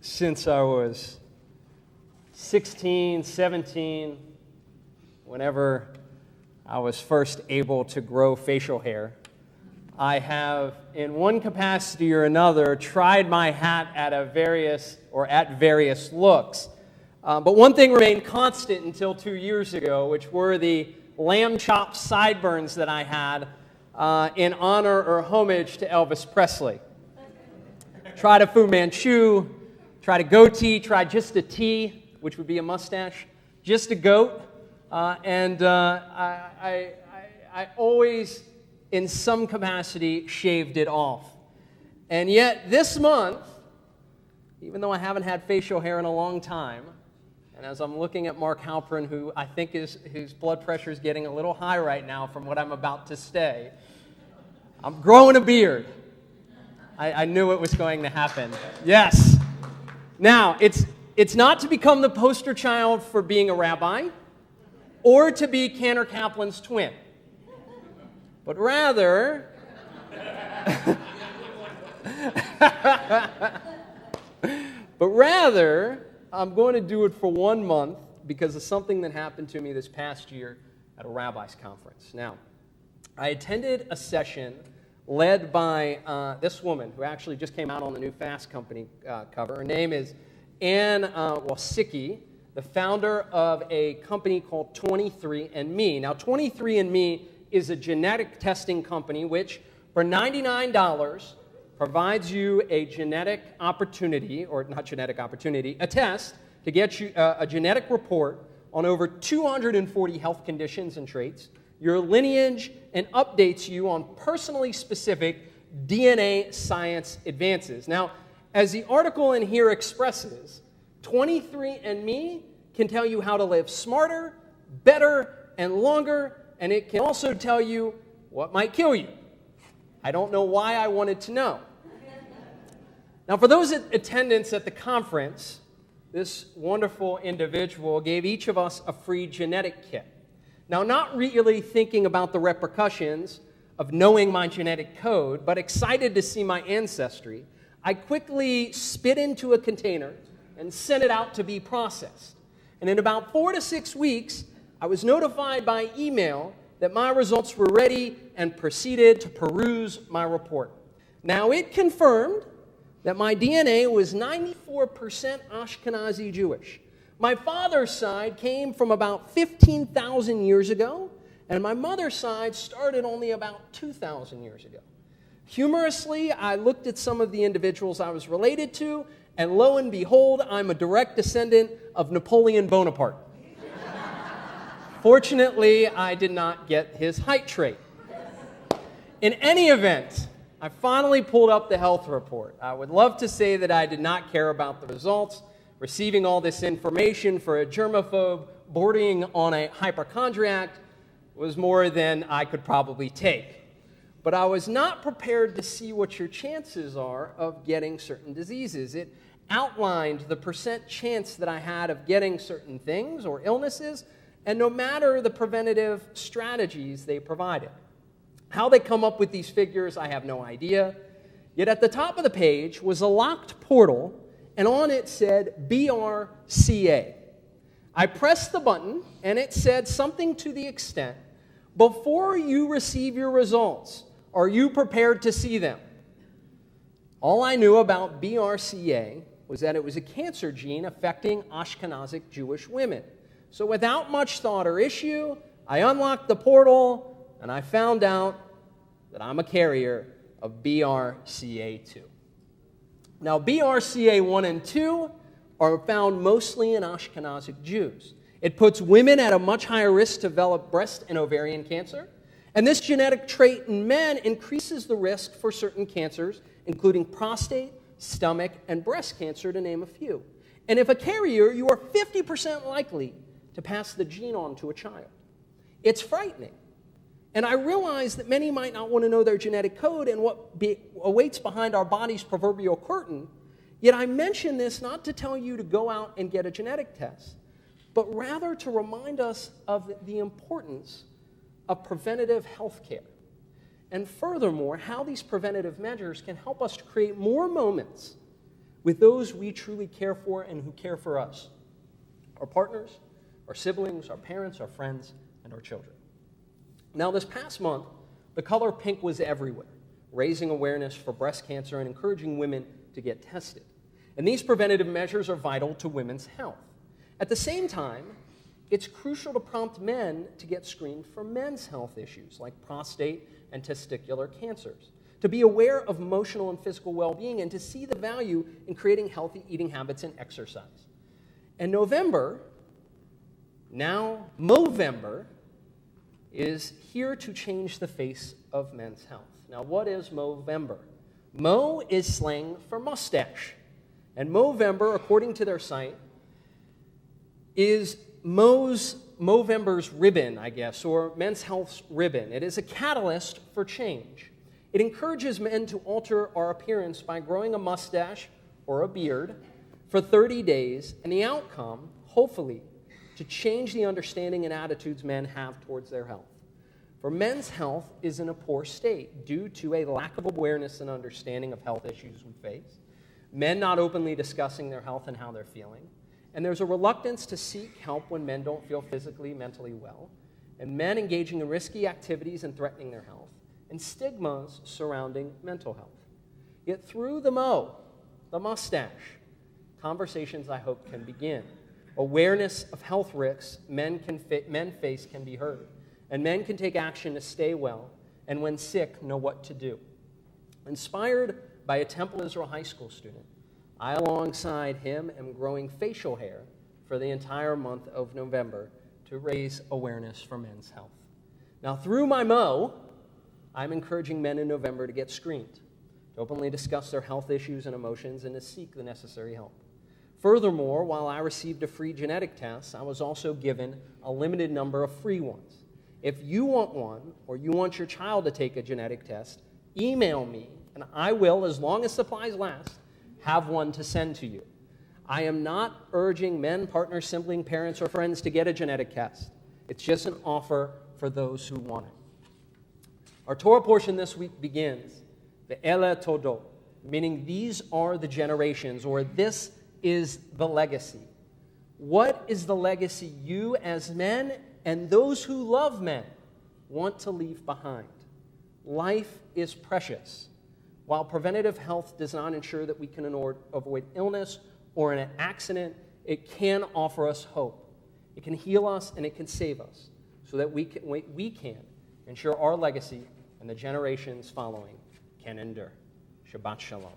since I was 16, 17, whenever I was first able to grow facial hair. I have, in one capacity or another, tried my hat at various looks. But one thing remained constant until 2 years ago, which were the lamb chop sideburns that I had in honor or homage to Elvis Presley. Tried a Fu Manchu, tried a goatee, tried just a T, which would be a mustache, just a goat, and I always, in some capacity, shaved it off. And yet this month, even though I haven't had facial hair in a long time, and as I'm looking at Mark Halpern, who I think his blood pressure is getting a little high right now from what I'm about to say, I'm growing a beard. I knew it was going to happen. Yes. Now, it's not to become the poster child for being a rabbi or to be Cantor Kaplan's twin, but rather, I'm going to do it for 1 month because of something that happened to me this past year at a rabbi's conference. Now, I attended a session led by this woman who actually just came out on the new Fast Company cover. Her name is Ann Wasicki, the founder of a company called 23andMe. Now, 23andMe is a genetic testing company which, for $99, provides you a genetic opportunity, or not genetic opportunity, a test to get you a genetic report on over 240 health conditions and traits, your lineage, and updates you on personally specific DNA science advances. Now, as the article in here expresses, 23andMe can tell you how to live smarter, better, and longer, and it can also tell you what might kill you. I don't know why I wanted to know. Now, for those in attendance at the conference, this wonderful individual gave each of us a free genetic kit. Now, not really thinking about the repercussions of knowing my genetic code, but excited to see my ancestry, I quickly spit into a container and sent it out to be processed. And in about 4 to 6 weeks, I was notified by email that my results were ready and proceeded to peruse my report. Now, it confirmed that my DNA was 94% Ashkenazi Jewish. My father's side came from about 15,000 years ago, and my mother's side started only about 2,000 years ago. Humorously, I looked at some of the individuals I was related to, and lo and behold, I'm a direct descendant of Napoleon Bonaparte. Fortunately, I did not get his height trait. In any event, I finally pulled up the health report. I would love to say that I did not care about the results. Receiving all this information for a germaphobe bordering on a hypochondriac was more than I could probably take. But I was not prepared to see what your chances are of getting certain diseases. It outlined the percent chance that I had of getting certain things or illnesses, and no matter the preventative strategies they provided. How they come up with these figures, I have no idea. Yet at the top of the page was a locked portal, and on it said BRCA. I pressed the button, and it said something to the extent, before you receive your results, are you prepared to see them? All I knew about BRCA was that it was a cancer gene affecting Ashkenazic Jewish women. So without much thought or issue, I unlocked the portal, and I found out that I'm a carrier of BRCA2. Now, BRCA1 and 2 are found mostly in Ashkenazic Jews. It puts women at a much higher risk to develop breast and ovarian cancer, and this genetic trait in men increases the risk for certain cancers, including prostate, stomach, and breast cancer, to name a few. And if a carrier, you are 50% likely to pass the gene on to a child. It's frightening. And I realize that many might not want to know their genetic code and what awaits behind our body's proverbial curtain, yet I mention this not to tell you to go out and get a genetic test, but rather to remind us of the importance of preventative health care. And furthermore, how these preventative measures can help us to create more moments with those we truly care for and who care for us, our partners, our siblings, our parents, our friends, and our children. Now, this past month, the color pink was everywhere, raising awareness for breast cancer and encouraging women to get tested. And these preventative measures are vital to women's health. At the same time, it's crucial to prompt men to get screened for men's health issues like prostate and testicular cancers, to be aware of emotional and physical well-being, and to see the value in creating healthy eating habits and exercise. And November, now Movember, is here to change the face of men's health. Now, what is Movember? Mo is slang for mustache. And Movember, according to their site, is Movember's ribbon, I guess, or Men's Health's ribbon. It is a catalyst for change. It encourages men to alter our appearance by growing a mustache or a beard for 30 days, and the outcome, hopefully, to change the understanding and attitudes men have towards their health. For men's health is in a poor state due to a lack of awareness and understanding of health issues we face, men not openly discussing their health and how they're feeling, and there's a reluctance to seek help when men don't feel physically, mentally well, and men engaging in risky activities and threatening their health, and stigmas surrounding mental health. Yet through the mustache, conversations I hope can begin. Awareness of health risks men face can be heard, and men can take action to stay well, and when sick, know what to do. Inspired by a Temple Israel high school student, I, alongside him, am growing facial hair for the entire month of November to raise awareness for men's health. Now, through my I'm encouraging men in November to get screened, to openly discuss their health issues and emotions, and to seek the necessary help. Furthermore, while I received a free genetic test, I was also given a limited number of free ones. If you want one, or you want your child to take a genetic test, email me, and I will, as long as supplies last, have one to send to you. I am not urging men, partners, sibling, parents, or friends to get a genetic test. It's just an offer for those who want it. Our Torah portion this week begins, Ve'ele Todot, meaning these are the generations, or this is the legacy. What is the legacy you as men and those who love men want to leave behind? Life is precious. While preventative health does not ensure that we can avoid illness or an accident, it can offer us hope. It can heal us and it can save us so that we can ensure our legacy and the generations following can endure. Shabbat Shalom.